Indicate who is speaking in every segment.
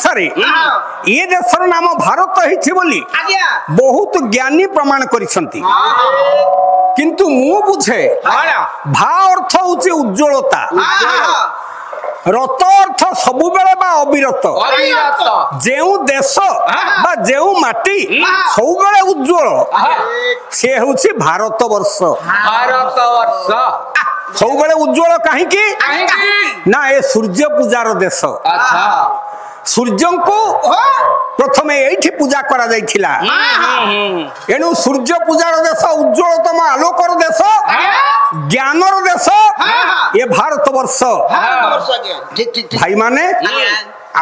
Speaker 1: ଅନୁସାରେ ଏ ଦେଶର ନାମ ଭାରତ ହେଇଛି ବୋଲି ବହୁତ ଜ୍ଞାନୀ ପ୍ରମାଣ କରିଛନ୍ତି। କିନ୍ତୁ ମୁଁ ବୁଝେ ଭା ଅର୍ଥ ହଉଛି ଉଜ୍ଜ୍ୱଳତା, ରତ ଅର୍ଥ ସବୁବେଳେ ବା ଅବିରତ। ଯେଉଁ ଦେଶ ବା ଯେଉଁ ମାଟି ସବୁବେଳେ ଉଜ୍ଜ୍ୱଳ ସେ ହେଉଛି ଭାରତ ବର୍ଷ। ସବୁବେଳେ ଉଜ୍ଜ୍ୱଳ କାହିଁକି ନା ଏ ସୂର୍ଯ୍ୟ ପୂଜାର ଦେଶ। ସୂର୍ଯ୍ୟଙ୍କୁ ପ୍ରଥମେ ଏଇଠି ପୂଜା କରାଯାଇଥିଲା। ଏଣୁ ସୂର୍ଯ୍ୟ ପୂଜାର ଦେଶ, ଉଜ୍ଜ୍ୱଳତମ ଆଲୋକର ଦେଶ, ଜ୍ଞାନର ଦେଶ ଏ ଭାରତ ବର୍ଷ। ଭାଇମାନେ,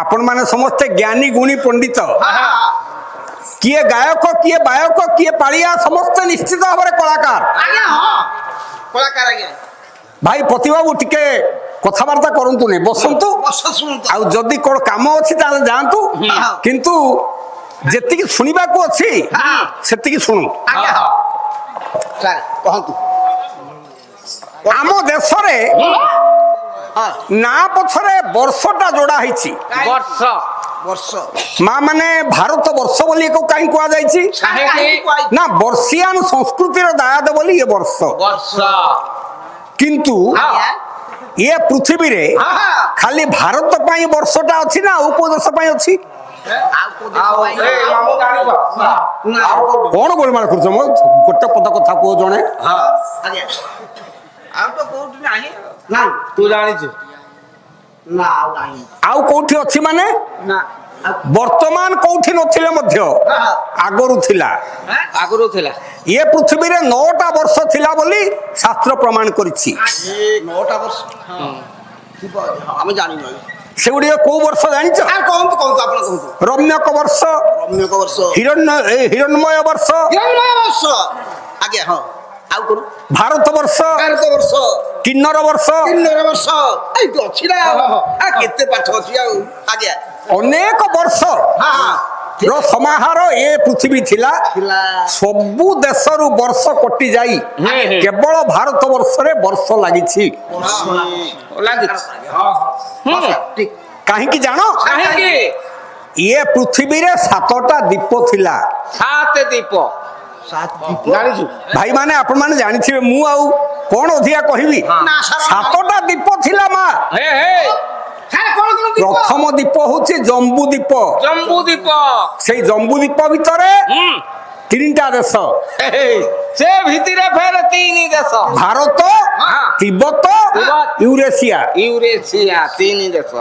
Speaker 1: ଆପଣ ମାନେ ସମସ୍ତେ ଜ୍ଞାନୀ ଗୁଣୀ ପଣ୍ଡିତ। କିଏ ଗାୟକ, କିଏ ବାୟକ, କିଏ ପାଳିଆ, ସମସ୍ତେ ନିଶ୍ଚିତ ଭାବରେ କଳାକାର। ଭାଇ ପ୍ରତିବାବୁ ଟିକେ କଥାବାର୍ତ୍ତା କରନ୍ତୁନି, ବସନ୍ତୁ। ଆଉ ଯଦି କଣ କାମ ଅଛି ତାହେଲେ ଯାଆନ୍ତୁ, କିନ୍ତୁ ଯେତିକି ଶୁଣିବାକୁ ଅଛି ସେତିକି ଶୁଣନ୍ତୁ। ଆମ ଦେଶରେ ନା ପଛରେ ବର୍ଷଟା ଯୋଡା ହେଇଛି। ମା ମାନେ ଭାରତ ବର୍ଷ ବୋଲି କାହିଁ କୁହାଯାଇଛି ନା ବର୍ଷିଆନ ସଂସ୍କୃତିର ଦାୟାଦ ବୋଲି ଏ ବର୍ଷ। କିନ୍ତୁ ଏ ପୃଥିବୀରେ ଖାଲି ଭାରତ ପାଇଁ ବର୍ଷଟା ଅଛି ନା ଆଉ କୋଉ ଦେଶ ପାଇଁ ଅଛି? କଣ ଗୋଳମାଳ କରୁଛ? ମୋ ଗୋଟେ ପଦ କଥା କୁହ ଜଣେ। ଆଉ କୋଉଠି ଅଛି ମାନେ ବର୍ତ୍ତମାନ କୋଉଠି ନଥିଲେ ମଧ୍ୟ ଆଗରୁ ଥିଲା। ଏ ପୃଥିବୀରେ 9ଟା ବର୍ଷ ଥିଲା ବୋଲି ଶାସ୍ତ୍ର ପ୍ରମାଣ କରିଛି। ସେଗୁଡିକ କୋଉ ବର୍ଷ ଜାଣିଛ? ରମ୍ୟକ ବର୍ଷ, ହିରଣ୍ମୟ ବର୍ଷ, ଭାରତ ବର୍ଷ, କିନ୍ନର ବର୍ଷ,
Speaker 2: କେତେ ପାଠ ଅଛି ଆଉ।
Speaker 1: ଅନେକ ବର୍ଷ ର ସମାହାର ଏ ପୃଥିବୀ ଥିଲା। ସବୁ ଦେଶରୁ ବର୍ଷ କଟି ଯାଇ କେବଳ ଭାରତ ବର୍ଷରେ ବର୍ଷ ଲାଗିଛି। କାହିଁକି ଜାଣ? ଏ ପୃଥିବୀରେ 7ଟା ଦ୍ୱୀପ ଥିଲା। ଭାଇ ମାନେ ଆପଣ ମାନେ ଜାଣିଥିବେ, ମୁଁ ଆଉ କଣ ଅଧିକା କହିବି। 7ଟା ଦ୍ୱୀପ ଥିଲା ମା। ପ୍ରଥମ ଦ୍ୱୀପ ହଉଛି ଜମ୍ବୁ ଦ୍ୱୀପ। ସେଇ ଜମ୍ବୁ ଦ୍ୱୀପ ଭିତରେ 3ଟା ଦେଶ।
Speaker 3: ସେ ଭିତରେ ଫେର 3 ଦେଶ,
Speaker 1: ଭାରତ, ତିବ୍ବତ, ୟୁରେସିଆ।
Speaker 3: 3 ଦେଶ।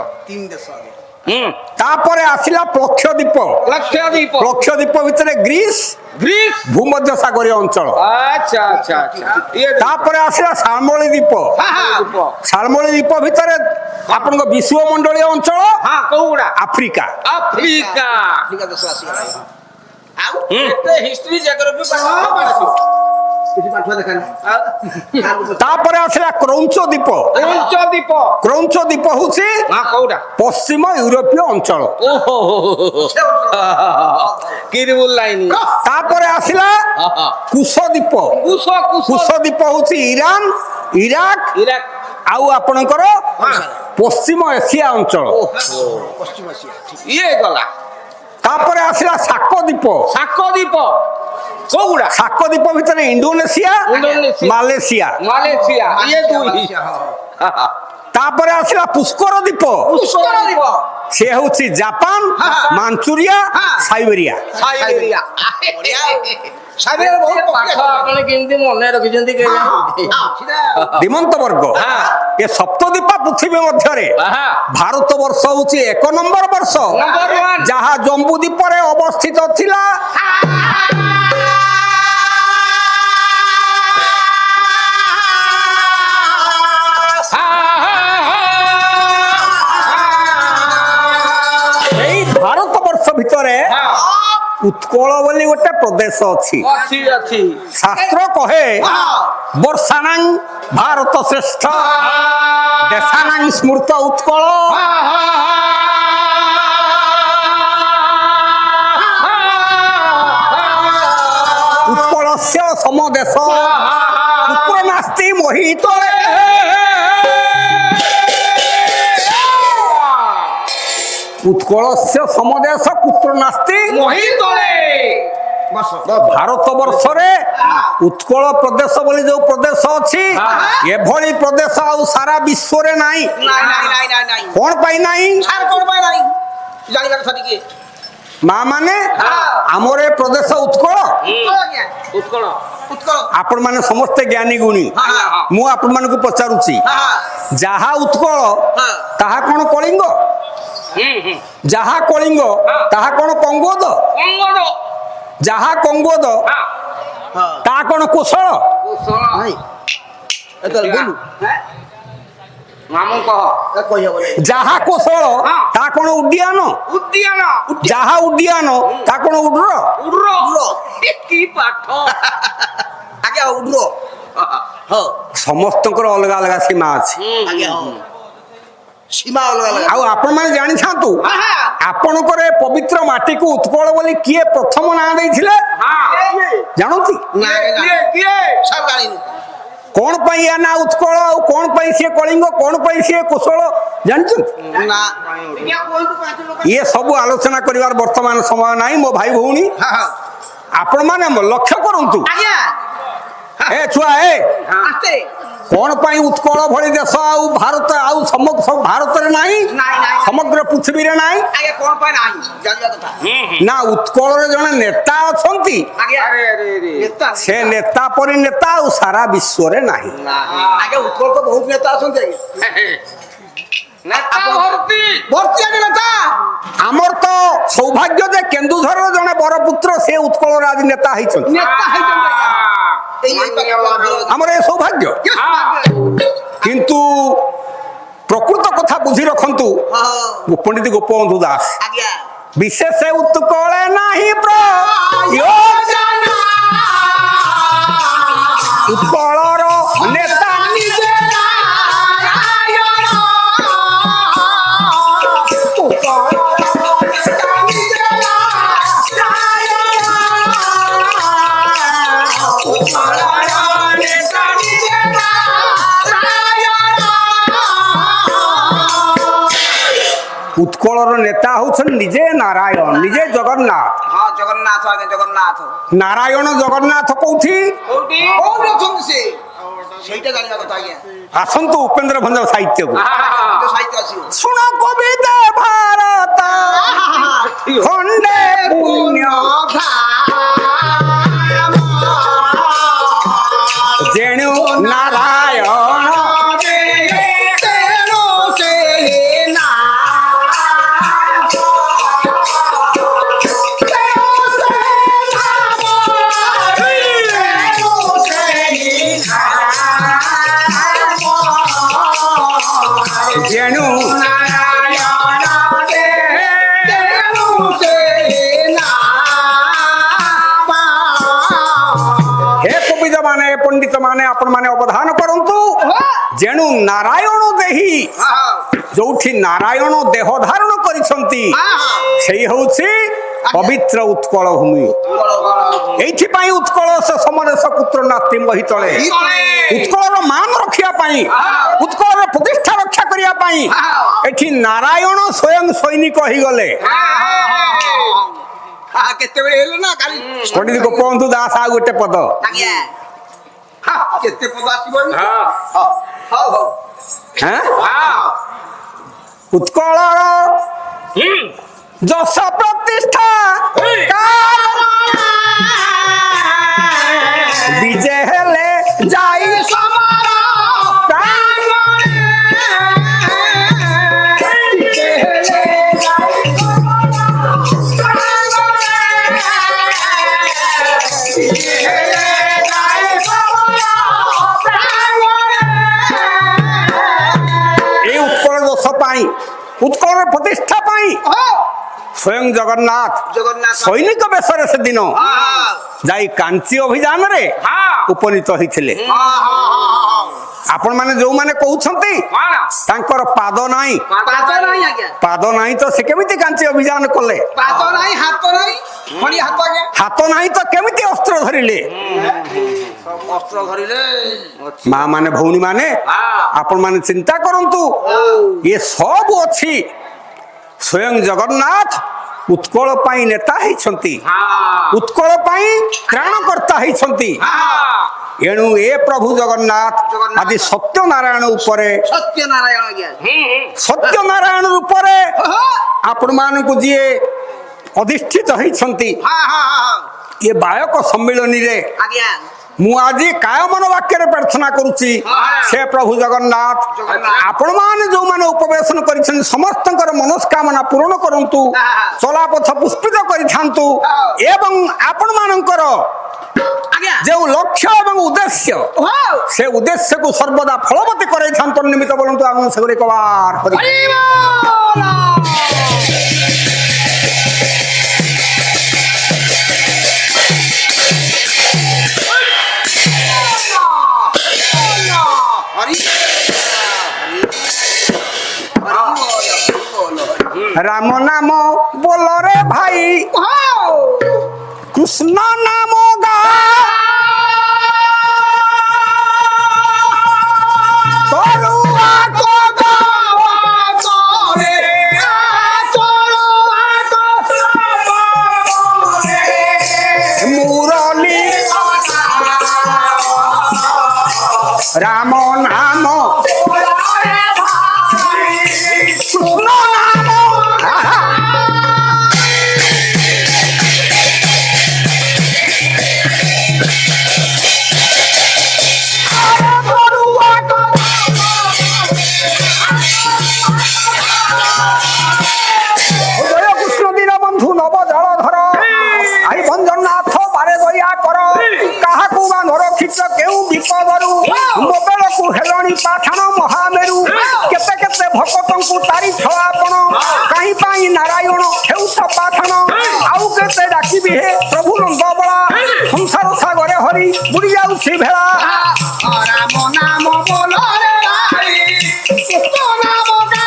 Speaker 1: ତାପରେ ଆସିଲା ପ୍ଲକ୍ଷ ଦ୍ୱୀପ। ପ୍ଲକ୍ଷ ଦ୍ୱୀପ ଭିତରେ ଗ୍ରୀସ୍, ଭୂମଧ୍ୟ ସାଗରୀୟ ଅଞ୍ଚଳ। ତାପରେ ଆସିଲା ଶାଳମଳୀ ଦ୍ୱୀପ। ଶାଳମଳୀ ଦ୍ୱୀପ ଭିତରେ ଆପଣଙ୍କ ବିଶ୍ୱ ମଣ୍ଡଳୀୟ ଅଞ୍ଚଳ, ଆଫ୍ରିକା। ତାପରେ ଆସିଲା କ୍ରୌଞ୍ଚ ଦ୍ୱୀପ। କ୍ରୌଞ୍ଚ ଦ୍ୱୀପ ହଉଛି ପଶ୍ଚିମ ୟୁରୋପୀୟ ଅଞ୍ଚଳ। ତାପରେ ଆସିଲା କୁଶ ଦ୍ୱୀପ। କୁଶ ଦ୍ୱୀପ ହଉଛି ଇରାନ, ଇରାକ ଆଉ ଆପଣଙ୍କର ପଶ୍ଚିମ ଏସିଆ ଅଞ୍ଚଳ। ତାପରେ ଆସିଲା ଶାକ ଦ୍ୱୀପ। ଶାକ ଦ୍ୱୀପ ଭିତରେ ଇଣ୍ଡୋନେସିଆ, ମାଲେସିଆ। ତାପରେ ଆସିଲା ପୁଷ୍କର ଦ୍ୱୀପ। ସେ ହଉଛି ଜାପାନ, ମାଞ୍ଚୁରିଆ, ସାଇବେରିଆ। ଦିମନ୍ତ ବର୍ଗ। ଏ ସପ୍ତଦ୍ୱୀପ ପୃଥିବୀ ମଧ୍ୟରେ ଭାରତ ବର୍ଷ ହଉଛି 1 ନମ୍ବର ବର୍ଷ, ଯାହା ଜମ୍ବୁ ଦ୍ୱୀପରେ ଅବସ୍ଥିତ ଥିଲା। এই ଭାରତ ବର୍ଷ ଭିତରେ ଉତ୍କଳ ବୋଲି ଗୋଟେ ପ୍ରଦେଶ ଅଛି। ଶାସ୍ତ୍ର କହେ ବର୍ଷାଣାଂ ଭାରତ ଶ୍ରେଷ୍ଠ, ଦେଶାନାଂ ସ୍ମୃତ ଉତ୍କଳ। ଉତ୍କଳସ୍ୟ ସମଦେଶ ପୁତ୍ର ନାସ୍ତି ମୋହିତଳେ। ଉତ୍କଳସ୍ୟ ସମଦେଶ କୁତ୍ର ନାସ୍ତି
Speaker 3: ମହିତଳେ
Speaker 2: ବସ
Speaker 1: ଭାରତ ବର୍ଷରେ ଉତ୍କଳ ପ୍ରଦେଶ ବୋଲି ଯୋଉ ପ୍ରଦେଶ ଅଛି ଏଭଳି ପ୍ରଦେଶ ଆଉ ସାରା ବିଶ୍ୱରେ ନାହିଁ।
Speaker 2: ନାଇଁ ନାଇଁ ନାଇଁ ନାଇଁ ନାଇଁ
Speaker 1: କଣ ପାଇଁ ନାହିଁ?
Speaker 2: ସାର୍ କଣ ପାଇଁ ନାଇଁ ଜାଣିବା କଥା ଟିକେ
Speaker 1: ମା ମାନେ ଆମର ଏ ପ୍ରଦେଶ ଉତ୍କଳ।
Speaker 2: ଆଜ୍ଞା
Speaker 3: ଉତ୍କଳ
Speaker 2: ଉତ୍କଳ
Speaker 1: ଆପଣ ମାନେ ସମସ୍ତେ ଜ୍ଞାନୀ ଗୁଣୀ। ମୁଁ ଆପଣ ମାନଙ୍କୁ ପଚାରୁଛି ଯାହା ଉତ୍କଳ ତାହା କଣ କଳିଙ୍ଗ? ଯାହା କଳିଙ୍ଗ ତାହା କଣ କଙ୍ଗୋଦ?
Speaker 3: କଙ୍ଗଦ
Speaker 1: ଯାହା କଙ୍ଗୋଦ ତାହା କଣ କୋଶଳ?
Speaker 3: କୁଶଳ
Speaker 2: ନାଇଁ ଏତର ବୋଲୁ
Speaker 3: ମାମୁଁ କହ
Speaker 2: ଏ କହି ହବ ନାଇଁ
Speaker 1: ଯାହା କୋଶଳ ତାହା କଣ ଉଡ୍ଡୀୟାନ?
Speaker 3: ଉଦ୍ୟାନ
Speaker 1: ଯାହା ଉଡ୍ଡୀୟାନ ତାହା କଣ ଉଡ୍ର?
Speaker 3: ଉଡ୍ର
Speaker 2: ଉଡ୍ର।
Speaker 3: କି ପାଠ
Speaker 2: ଆଜ୍ଞା ଉଡ୍ର ହଁ
Speaker 1: ସମସ୍ତଙ୍କର ଅଲଗା ଅଲଗା ସୀମା ଅଛି।
Speaker 2: ଆଜ୍ଞା ହଁ ସୀମା ଅଲଗା ଅଲଗା
Speaker 1: ଆଉ ଆପଣ ମାନେ ଜାଣିଥାନ୍ତୁ
Speaker 2: ଆହା।
Speaker 1: ଆପଣଙ୍କର ଏ ପବିତ୍ର ମାଟିକୁ ଉତ୍କଳ ବୋଲି କିଏ ପ୍ରଥମ ନାଁ ଦେଇଥିଲେ ଜାଣନ୍ତି?
Speaker 3: କିଏ କିଏ
Speaker 2: ସାର୍ ଜାଣିନୁ
Speaker 1: କଣ ପାଇଁ ୟା ନାଁ ଉତ୍କଳ ଆଉ କଣ ପାଇଁ ସିଏ କଳିଙ୍ଗ କଣ ପାଇଁ ସିଏ କୋଶଳ ଜାଣିଛନ୍ତି?
Speaker 2: ନା
Speaker 1: ଇଏ ସବୁ ଆଲୋଚନା କରିବାର ବର୍ତ୍ତମାନ ସମୟ ନାହିଁ ମୋ ଭାଇ ଭଉଣୀ।
Speaker 2: ହଁ ହଁ
Speaker 1: ଆପଣ ମାନେ ଲକ୍ଷ୍ୟ କରନ୍ତୁ
Speaker 2: ଆଜ୍ଞା
Speaker 1: ଏ ଛୁଆ
Speaker 2: ଆସ୍ତେ
Speaker 1: କଣ ପାଇଁ ଉତ୍କଳ ଭଳି ଦେଶ ଆଉ ଭାରତ ଆଉ ଭାରତରେ ନାହିଁ
Speaker 2: ନାଇଁ, ନାଇଁ।
Speaker 1: ସମଗ୍ର ପୃଥିବୀରେ ନାହିଁ?
Speaker 2: ଆଜ୍ଞା କଣ ପାଇଁ ନାହିଁ ଜାଣିବା କଥା
Speaker 1: ନା ଉତ୍କଳରେ ଜଣେ ନେତା ଅଛନ୍ତି
Speaker 2: ଆଜ୍ଞା
Speaker 3: ଆରେ ଆରେ ଆରେ
Speaker 2: ନେତା
Speaker 1: ସେ ନେତା ପରି ନେତା ଆଉ ସାରା ବିଶ୍ୱରେ ନାହିଁ।
Speaker 2: ଆଜ୍ଞା ଉତ୍କଳ ତ ବହୁତ ନେତା ଅଛନ୍ତି ଆଜ୍ଞା
Speaker 3: ନେତା ଭର୍ତ୍ତି
Speaker 2: ଭର୍ତ୍ତି ଆଜ୍ଞା ନେତା
Speaker 1: ଆମର ତ ସୌଭାଗ୍ୟ ଯେ କେନ୍ଦୁଝରର ଜଣେ ବରପୁତ୍ର ସେ ଉତ୍କଳର ଆଜି ନେତା ହେଇଛନ୍ତି।
Speaker 2: ନେତା ହେଇଛନ୍ତି ଆଜ୍ଞା ଏଇ
Speaker 1: ଆମର ଏ ସୌଭାଗ୍ୟ।
Speaker 2: ହଁ
Speaker 1: କିନ୍ତୁ ପ୍ରକୃତ କଥା ବୁଝି ରଖନ୍ତୁ ପଣ୍ଡିତ ଗୋପବନ୍ଧୁ ଦାସ
Speaker 2: ଆଜ୍ଞା
Speaker 1: ବିଶେଷ ଉତ୍କଳେ ନାହିଁ ପ୍ରୟୋଜନ ଉତ୍କଳର ନେତା ନିଜେ ଉତ୍କଳର ନେତା ହଉଛନ୍ତି ନିଜେ ନାରାୟଣ ନିଜେ ଜଗନ୍ନାଥ।
Speaker 2: ହଁ ଜଗନ୍ନାଥ ଆଜ୍ଞା ଜଗନ୍ନାଥ
Speaker 1: ନାରାୟଣ ଜଗନ୍ନାଥ କୋଉଠି?
Speaker 3: କୋଉଠି
Speaker 2: କୋଉଠି ଅଛନ୍ତି ସେ ସେଇଟା ଜାଣିବା କଥା ଆଜ୍ଞା
Speaker 1: ଆସନ୍ତୁ ଉପେନ୍ଦ୍ର ଭଞ୍ଜ ସାହିତ୍ୟକୁ
Speaker 2: ସାହିତ୍ୟ ଆସିବ
Speaker 1: ଶୁଣ କବିତା ଭାରତ ଖଣ୍ଡେ ପୁଣ୍ୟ ଯେଣୁ ନାରାୟଣ ଯେଣୁ हे कविद माने पंडित माने आपण माने अवधान करंतु जेणु नारायण देही जोठी नारायण देह धारण करिसंती सेही होउछि पवित्र उत्कल भूमि। एइथि पई उत्कल से समरेश पुत्र नाति महितळे उत्कलर मान रखिया पई उत्कलर प्रतिष्ठा रक्षा करिया पई एठी नारायण स्वयं सैनिक होई गले।
Speaker 2: କେତେବେଳେ ହେଲେ ନା କାଲି
Speaker 1: पंडित गोपबंधु दास आ गोटे पद
Speaker 2: ଆଜ୍ଞା କେତେ ପଦ ଆସିବ
Speaker 3: ହଁ
Speaker 2: ହଉ ହଉ
Speaker 1: हैं
Speaker 3: ହଁ
Speaker 1: उत्कलर যশ প্রতিষ্ঠা বিজে হেলে যাই সমর এই উৎকল যশ পাই উৎকলের প্রতিষ্ঠা পাই स्वयं जगन्नाथ
Speaker 2: ଜଗନ୍ନାଥ
Speaker 1: सैनिक बेसरे से दिन जाई कांची अभियान रे उपनीत होइथिले। आपण माने जो माने कहउछंती तांकर पाद नाही
Speaker 2: ପାଦ ନାହିଁ ଆଜ୍ଞା
Speaker 1: पाद नाही तो से केमिति कांची अभियान कले
Speaker 2: ପାଦ ନାହିଁ ହାତ ନାହିଁ ଖଣ୍ଡି ହାତ ଆଜ୍ଞା
Speaker 1: हाथ नाही तो केमिति अस्त्र धरिले
Speaker 2: ଅସ୍ତ୍ର ଧରିଲେ
Speaker 1: माँ माने भौणी माने आपण माने चिंता करंतु ये सब अछि ସ୍ୱୟଂ ଜଗନ୍ନାଥ ଉତ୍କଳ ପାଇଁ ନେତା ହେଇଛନ୍ତି,
Speaker 3: हाँ
Speaker 1: ଉତ୍କଳ ପାଇଁ ତ୍ରାଣକର୍ତ୍ତା ହେଇଛନ୍ତି।
Speaker 3: हाँ
Speaker 1: ଏଣୁ ଏ ପ୍ରଭୁ ଜଗନ୍ନାଥ ଆଜି ସତ୍ୟନାରାୟଣ ଉପରେ,
Speaker 2: ସତ୍ୟନାରାୟଣ ଆଜ୍ଞା।
Speaker 1: ସତ୍ୟନାରାୟଣ ରୂପରେ ଆପଣମାନଙ୍କୁ ଯିଏ ଅଧିଷ୍ଠିତ ହେଇଛନ୍ତି,
Speaker 2: ହଁ ହଁ ହଁ
Speaker 1: ଏ ବାୟକ ସମ୍ମିଳନୀରେ
Speaker 2: ଆଜ୍ଞା।
Speaker 1: ମୁଁ ଆଜି କାୟମନ ବାକ୍ୟରେ ପ୍ରାର୍ଥନା କରୁଛି, ସେ ପ୍ରଭୁ ଜଗନ୍ନାଥ ଆପଣମାନେ ଯୋଉମାନେ ଉପବେଶନ କରିଛନ୍ତି ସମସ୍ତଙ୍କର ମନସ୍କାମନା ପୂରଣ କରନ୍ତୁ, ଚଲାପଥ ପୁଷ୍ପିତ କରିଥାନ୍ତୁ ଏବଂ ଆପଣମାନଙ୍କର
Speaker 2: ଆଜ୍ଞା।
Speaker 1: ଯେଉଁ ଲକ୍ଷ୍ୟ ଏବଂ ଉଦ୍ଦେଶ୍ୟ ସେ ଉଦ୍ଦେଶ୍ୟକୁ ସର୍ବଦା ଫଳବତୀ କରାଇଥାନ୍ତୁ ନିମିତ୍ତ ବୋଲନ୍ତୁ ଆମେ ସେଗୁଡ଼ିକ ବାର କରି রাম নাম বলরে ভাই, কৃষ্ণ নাম গা, তরুয়া কদা করে, তরুয়া কদা করে, মুরলী রাম নাম কৃষ্ণ নাম কৃষ্ণ দীনবন্ধু নব জলধর, আই ভঞ্জনাথ বারে দয়া কর, কাহাকু বা নরক্ষিত কেউ বিপদরু, মোবেলকু হেলনি পাঠাণ মহামেরু, কেতে কেতে ভকতଙ୍କୁ তারিছ আপন, কাহি পাই নারায়ণ হেউছ পাঠাণ, আউ কেতে ডাকিবি হে প্রভু নন্দ বলা, সংসার সাগরে হরি বুড়ি যাଉଛି ভেলা।
Speaker 2: রাম নাম বলরে ভাই, কৃষ্ণ নাম গা।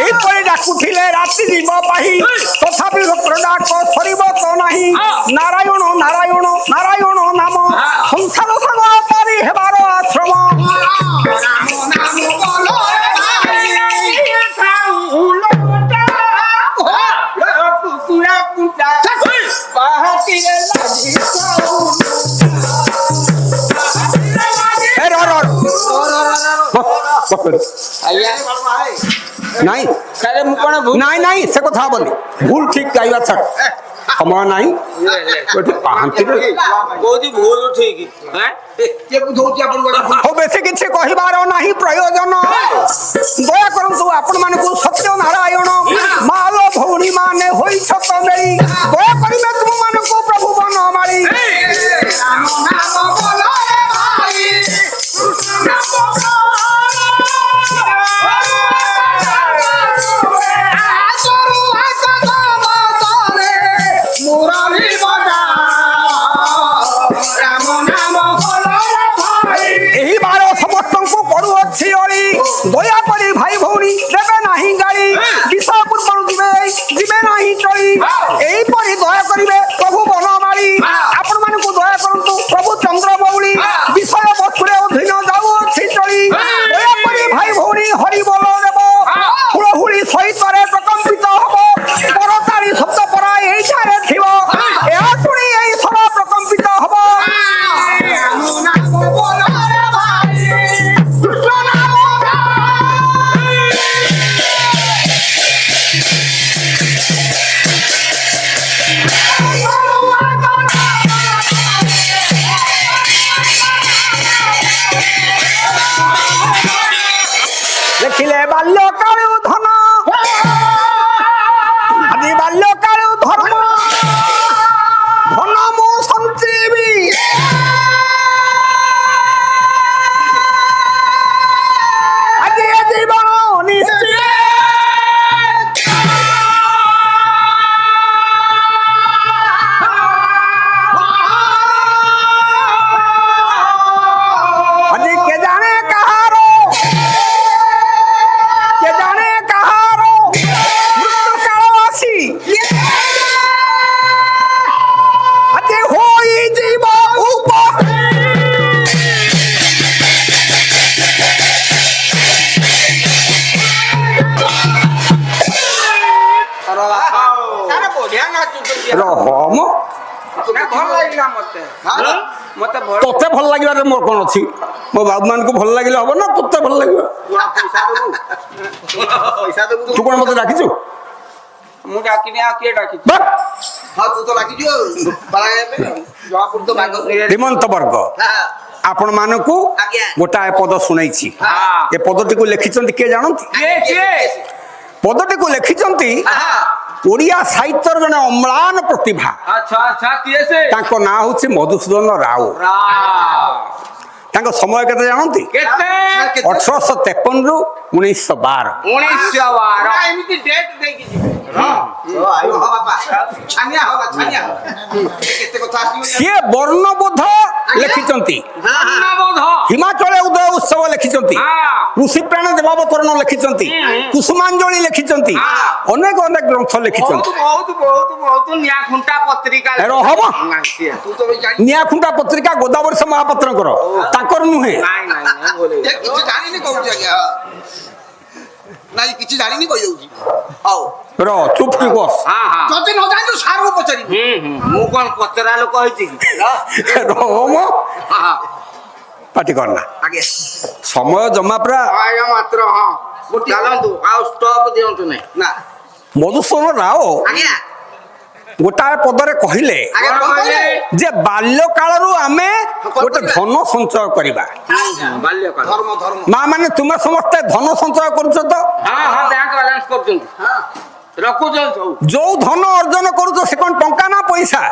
Speaker 1: এইপରି ডাকুଥିଲେ ରାତି ଯିବ ପାହି, ତଥାପି ଭକ୍ତର ଡାକ ସରିବ ତ ନାହିଁ, ନାରାୟଣ ନାରାୟଣ ନାରାୟଣ ନାମ ସଂସାର ସାଗର ପାରି ହେବାର ଆଶ୍ରମ।
Speaker 2: রাম নাম বলরে ভাই,
Speaker 3: কুকুরা কুটা পাহাতিরে লাগি
Speaker 1: ଏ ର ର
Speaker 3: আইয়া
Speaker 1: ନାଇଁ
Speaker 3: কালে মু কোন ভুল
Speaker 1: ନାଇଁ ନାଇଁ ସେ କଥା ହବନି, ଭୁଲ ଠିକ ଗାଇବା ଛାଡ, ସମୟ ନାହିଁ ଏଠି ପାହାନ୍ତିରେ।
Speaker 3: কোদি ভুল ঠিক হ্যাঁ
Speaker 2: কে বুঝଉଛି ଆପଣଙ୍କୁ ଗୋଟେ ଭୁଲ?
Speaker 1: ହଉ ବେଶୀ କିଛି କହିବାର ନାହିଁ ପ୍ରୟୋଜନ, ଦୟା କରନ୍ତୁ ଆପଣମାନଙ୍କୁ ସତ୍ୟ ନାରାୟଣ ମାଲ ଭଉଣୀ ମାନେ ହୋଇଛ ତ ମେଳି, ଦୟା କରିବେ ତୁମମାନଙ୍କୁ ପ୍ରଭୁ ବନମାଳି।
Speaker 2: ରାମ ନାମ ବଲରେ ଭାଇ, କୃଷ୍ଣ ନାମ ଗା। ତରୁଆ କଦା ବଦରେ, ମୁରଲି ବଜା। ରାମ ନାମ ବଲରେ ଭାଇ,
Speaker 1: ଏହି ବାର ସମସ୍ତଙ୍କୁ କରୁଅଛି ଅଳି, ଦୟାକରି ଭାଇ ଭଉଣୀ ଦେବେ ନାହିଁ ଗାଳି, ବିଷୟ ପୂର୍ବରୁ ଯିବେ ନାହିଁ ଚଳି, ଏହିପରି ଦୟା କରିବେ ପ୍ରଭୁ ବନମାଳି। ଆପଣମାନଙ୍କୁ ଦୟା କରନ୍ତୁ ପ୍ରଭୁ ଚନ୍ଦ୍ରମୌଳି, ବିଷୟ ବସ୍ତୁରେ ଅଧୀନ ଯାଉଅଛି ଚଳି, ଦୟାକରି ଭାଇ ଭଉଣୀ ହରି ବୋଲ ଦେବ, ହୁଳହୁଳି ସହିତରେ ପ୍ରକମ୍ପିତ ହବ, ପରତାଳି ଶବ୍ଦ ପରା ଏଇଠାରେ ଥିବ, ଏହା ଶୁଣି ଏହି ସଭା ପ୍ରକମ୍ପିତ ହବ।
Speaker 2: ରାମ ନାମ ବଲରେ ଭାଇ, କୃଷ୍ଣ ନାମ ଗା।
Speaker 1: ଦେଖିଲେ ବାଲ୍ୟକାଳୁ ଧନ, ଆଜି ବାଲ୍ୟକାଳୁ ଧର୍ମ, ଧନ ମୁଁ ସଞ୍ଚିବି, ଆଜି ଏ ଜୀବନ ନିଶ୍ଚୟ। ଆଜି କେ ଜାଣେ କାହାର, କେ ରହମ
Speaker 3: ନା ଭଲ ଲାଗିଲା ମତେ ମତେ ଭଲ
Speaker 1: ତତେ ଭଲ ଲାଗିବାରେ ମୋର କଣ ଅଛି? ମୋ ବାବୁ ମାନଙ୍କୁ ଭଲ ଲାଗିଲେ ହବ ନା ତତେ ଭଲ ଲାଗିବ?
Speaker 2: ପଇସା ଦେବୁ
Speaker 1: ତୁ କଣ ମତେ ଡାକିଛୁ?
Speaker 3: ମୁଁ ଡାକିନି ଆଉ କିଏ ଡାକିଛି
Speaker 1: ବା!
Speaker 2: ହଁ ତୁ ତ ଲାଗିଛୁ ଆଉ ବାଳା ପାଇଁ ଆଉ ଜଣାପଡୁ ତ ବାଗ
Speaker 1: ଶ୍ରୀମନ୍ତ ବର୍ଗ ଆପଣ ମାନଙ୍କୁ
Speaker 2: ଆଜ୍ଞା।
Speaker 1: ଗୋଟାଏ ପଦ ଶୁଣେଇଛି। ଏ ପଦଟିକୁ ଲେଖିଛନ୍ତି କିଏ ଜାଣନ୍ତି?
Speaker 3: କିଏ
Speaker 1: ପଦଟିକୁ ଲେଖିଛନ୍ତି ଓଡ଼ିଆ ସାହିତ୍ୟର ଜଣେ ଅମ୍ଳାନ ପ୍ରତିଭା।
Speaker 3: ଆଚ୍ଛା ଆଚ୍ଛା କିଏ ସେ
Speaker 1: ତାଙ୍କ ନାଁ ହଉଛି ମଧୁସୂଦନ ରାଓ। ତାଙ୍କ ସମୟ କେତେ ଜାଣନ୍ତି?
Speaker 3: କେତେ
Speaker 1: 1853 ରୁ 1912।
Speaker 3: 1912 ଏମିତି ଡେଟ୍ ଦେଇକି ଯିବେ
Speaker 2: ଛାନିଆ ହବା ଛାନିଆ କେତେ କଥା ଆସିବ
Speaker 1: ସିଏ ବର୍ଣ୍ଣବୋଧ ଲେଖିଛନ୍ତି,
Speaker 3: ବୋଧ
Speaker 1: ହିମାଚଳ ଉଦୟ ଉତ୍ସବ ଲେଖିଛନ୍ତି, ଋଷିପ୍ରାଣ ଦେବାବତରଣ ଲେଖିଛନ୍ତି, କୁସୁମାଞ୍ଜଳି ଲେଖିଛନ୍ତି, ଅନେକ ଅନେକ ଗ୍ରନ୍ଥ ଲେଖିଛନ୍ତି।
Speaker 3: ବହୁତ ବହୁତ ବହୁତ ବହୁତ ନିଆଁ ଖୁଣ୍ଟା ପତ୍ରିକା
Speaker 1: ରହମ
Speaker 2: ତୁ ତ ଜାଣି
Speaker 1: ନିଆଖୁଣ୍ଟା ପତ୍ରିକା ଗୋଦାବରୀଶ ମହାପାତ୍ରଙ୍କର, ତାଙ୍କର ନୁହେଁ।
Speaker 3: ନାଇଁ ନାଇଁ ନାଇଁ ବୋଲେ
Speaker 2: କିଛି ଜାଣିନି କହୁଛି ଆଜ୍ଞା ନାଇଁ କିଛି ଜାଣିନି କହିଯାଉଛି ହଉ
Speaker 1: ର ଚୁପ୍ କି ବସ।
Speaker 3: ହଁ ହଁ
Speaker 2: ଯଦି ନ ଜାଣିଛୁ ସାରକୁ ପଚାରିବୁ
Speaker 3: ମୁଁ କଣ ପଚରା ଲୋକ ହେଇଛି କି
Speaker 1: ରହମ ପାଟି କରନା,
Speaker 2: ଆଜ୍ଞା
Speaker 1: ସମୟ ଜମା ପୁରା।
Speaker 3: ଆଜ୍ଞା ମାତ୍ର ହଁ ଚାଲନ୍ତୁ ଆଉ ଷ୍ଟପ୍ ଦିଅନ୍ତୁ ନାହିଁ
Speaker 2: ନା
Speaker 1: ମଧୁସୂଦନ ରାଓ
Speaker 2: ଆଜ୍ଞା
Speaker 1: ଗୋଟାଏ ପଦରେ କହିଲେ
Speaker 2: ଆଜ୍ଞା କଣ କହିଲେ
Speaker 1: ଯେ ବାଲ୍ୟ କାଳରୁ ଆମେ ଗୋଟେ ଧନ ସଞ୍ଚୟ କରିବା।
Speaker 3: ବାଲ୍ୟକାଳ
Speaker 2: ଧର୍ମ ଧର୍ମ
Speaker 1: ମା ମାନେ ତୁମେ ସମସ୍ତେ ଧନ ସଞ୍ଚୟ କରୁଛ ତ?
Speaker 3: ହଁ ହଁ ବ୍ୟାଙ୍କ ବାଲାନ୍ସ କରୁଛନ୍ତି ରଖୁଛନ୍ତି ସବୁ
Speaker 1: ଯୋଉ ଧନ ଅର୍ଜନ କରୁଛ ସେ କଣ ଟଙ୍କା ନା ପଇସା?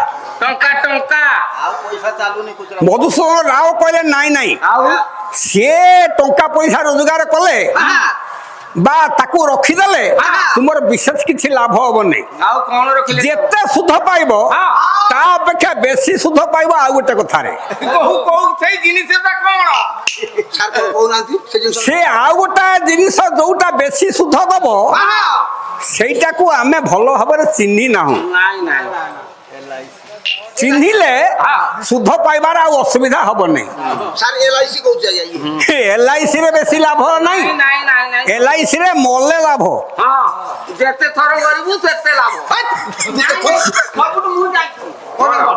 Speaker 3: ଟଙ୍କା ଟଙ୍କା
Speaker 2: ଆଉ ପଇସା ଚାଲୁନି କୁଚରା
Speaker 1: ମଧୁସୂଦନ ରାଓ କହିଲେ ନାଇଁ ନାଇଁ,
Speaker 3: ଆଉ
Speaker 1: ସିଏ ଟଙ୍କା ପଇସା ରୋଜଗାର କଲେ ବା ତାକୁ ରଖିଦେଲେ ତୁମର ବିଶେଷ କିଛି ଲାଭ ହବନି।
Speaker 3: ଆଉ କଣ ରଖିଲେ
Speaker 1: ଯେତେ ସୁଧ ପାଇବ ତା ଅପେକ୍ଷା ବେଶୀ ସୁଧ ପାଇବ ଆଉ ଗୋଟେ କଥାରେ।
Speaker 3: କୋଉ କୋଉ ସେଇ ଜିନିଷଟା କଣ
Speaker 2: ସାର୍ କଣ କହୁନାହାନ୍ତି ସେ ଜିନିଷ
Speaker 1: ସେ ଆଉ ଗୋଟେ ଜିନିଷ ଯୋଉଟା ବେଶୀ ସୁଧ ଦବ ସେଇଟାକୁ ଆମେ ଭଲ ଭାବରେ ଚିହ୍ନି ନାହୁଁ।
Speaker 3: ନାଇଁ ନାଇଁ
Speaker 1: ଚିହ୍ନିଲେ ସୁଧ ପାଇବାର ଆଉ ଅସୁବିଧା ହବନି।
Speaker 2: ସାର୍ LIC କହୁଛି ଆଜ୍ଞା
Speaker 1: LIC ରେ ବେଶୀ ଲାଭ ନାହିଁ,
Speaker 3: ନାଇଁ ନାଇଁ ନାଇଁ
Speaker 1: LIC ରେ ମଲେ ଲାଭ।
Speaker 3: ହଁ ଯେତେ ଥର କରିବୁ ସେତେ ଲାଭ ସବୁଠୁ ମୁଁ ଜାଣିଛି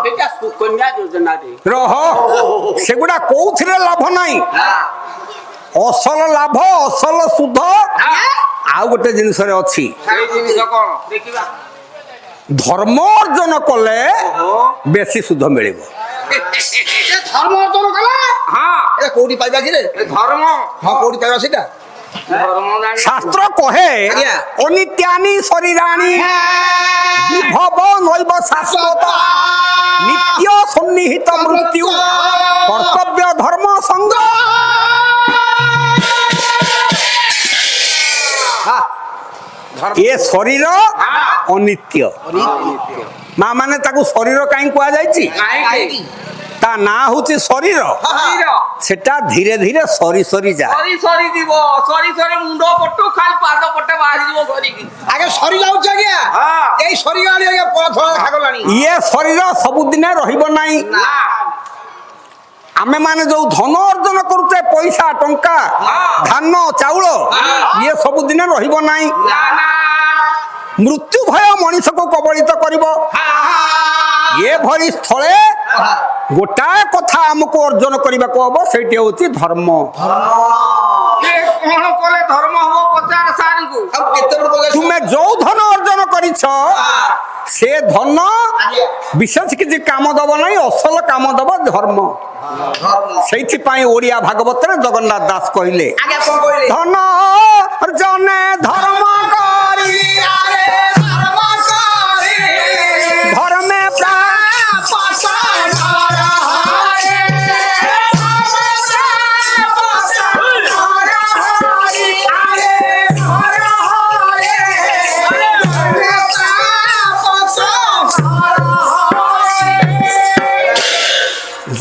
Speaker 3: ସେଇଟା ସୁକନ୍ୟା ଯୋଜନାରେ
Speaker 1: ରହ, ସେଗୁଡା କୋଉଥିରେ ଲାଭ ନାହିଁ। ଅସଲ ଲାଭ ଅସଲ ସୁଧ ଆଉ ଗୋଟେ ଜିନିଷରେ ଅଛି।
Speaker 3: ସେଇ ଜିନିଷ କଣ ଦେଖିବା
Speaker 1: ଧର୍ମ ଅର୍ଜନ କଲେ ବେଶୀ ସୁଧ ମିଳିବ।
Speaker 2: ଏ ଧର୍ମ ଅର୍ଜନ କଲା
Speaker 3: ହଁ
Speaker 2: ଏ କୋଉଠି ପାଇବା କି ରେ
Speaker 3: ଏ ଧର୍ମ
Speaker 2: ହଁ କୋଉଠି ପାଇବା ସେଇଟା
Speaker 3: ଧର୍ମ ଜାଣି
Speaker 1: ଶାସ୍ତ୍ର କହେ
Speaker 2: ଆଜ୍ଞା।
Speaker 1: ଅନିତ୍ୟାନି ଶରୀରାଣି ବିଭବ ନୈବ ଶାଶ୍ୱତ ନିତ୍ୟ ସନ୍ନିହିତ ମୃତ୍ୟୁ କର୍ତ୍ତବ୍ୟ ଧର୍ମ ସଙ୍ଗ। ଏ ଶରୀର ଅନିତ୍ୟ। ମା ମାନେ ତାକୁ ଶରୀର କାହିଁ କୁହାଯାଇଛି?
Speaker 3: କାହିଁକି
Speaker 1: ତା ନାଁ ହଉଛି ଶରୀର।
Speaker 3: ଶରୀର
Speaker 1: ସେଟା ଧୀରେ ଧୀରେ ସରି ସରି ଯାଏ।
Speaker 3: ସରି ସରି ଯିବ ସରି ସରି ମୁଣ୍ଡ ପଟୁ ଖାଲି ପାଦ ପଟେ ବାହାରି ଯିବ ସରିକି
Speaker 2: ଆগে ସରି ଯାଉଛି ଆଜ୍ଞା
Speaker 3: ହଁ।
Speaker 2: ଏଇ ସରିଗଲାଣି ଆଜ୍ଞା ଧଳା ଦେଖାଗଲାଣି
Speaker 1: ଇଏ ଶରୀର ସବୁଦିନେ ରହିବ ନାହିଁ।
Speaker 3: ନା
Speaker 1: ଆମେ ମାନେ ଯୋଉ ଧନ ଅର୍ଜନ କରୁଛେ ପଇସା ଟଙ୍କା ଧାନ ଚାଉଳ ଇଏ ସବୁଦିନେ ରହିବ ନାହିଁ।
Speaker 3: ନା ନା
Speaker 1: ମୃତ୍ୟୁ ଭୟ ମଣିଷକୁ କବଳିତ କରିବ। ଏଭଳି ସ୍ଥଳେ ଗୋଟାଏ କଥା ଆମକୁ ଅର୍ଜନ କରିବାକୁ ହବ, ସେଇଟି ହଉଛି ଧର୍ମ।
Speaker 3: ଏ କଣ କଲେ ଧର୍ମ ହବ ପଚାର ସାରଙ୍କୁ
Speaker 2: ଆଉ କେତେବେଳେ ବୋଲେ
Speaker 1: ତୁମେ ଯୋଉ ଧନ ଅର୍ଜନ କରିଛ ସେ ଧନ ବିଶେଷ କିଛି କାମ ଦବ ନାହିଁ, ଅସଲ କାମ ଦବ ଧର୍ମ। ସେଇଥିପାଇଁ ଓଡ଼ିଆ ଭାଗବତରେ ଜଗନ୍ନାଥ ଦାସ କହିଲେ
Speaker 2: ଆଜ୍ଞା କଣ କହିଲେ
Speaker 1: ଧନ ଅର୍ଜନେ ଧର୍ମ କରି ଧର୍ମେ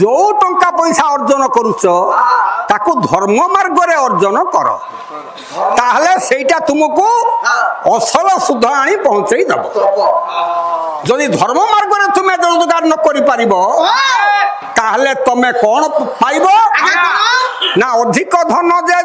Speaker 1: ଯୋଉ ଟଙ୍କା ପଇସା ଅର୍ଜନ କରୁଛ ତାକୁ ଧର୍ମ ମାର୍ଗରେ ଅର୍ଜନ କର, ତାହେଲେ ସେଇଟା ତୁମକୁ ଅସଲ ସୁଧ ଆଣି ପହଞ୍ଚେଇ ଦବ। ଯଦି ଧର୍ମ ମାର୍ଗରେ ତୁମେ ରୋଜଗାର ନ କରିପାରିବ ତାହେଲେ ତମେ କଣ ପାଇବ ନା ଅଧିକ ଧନ ଯେ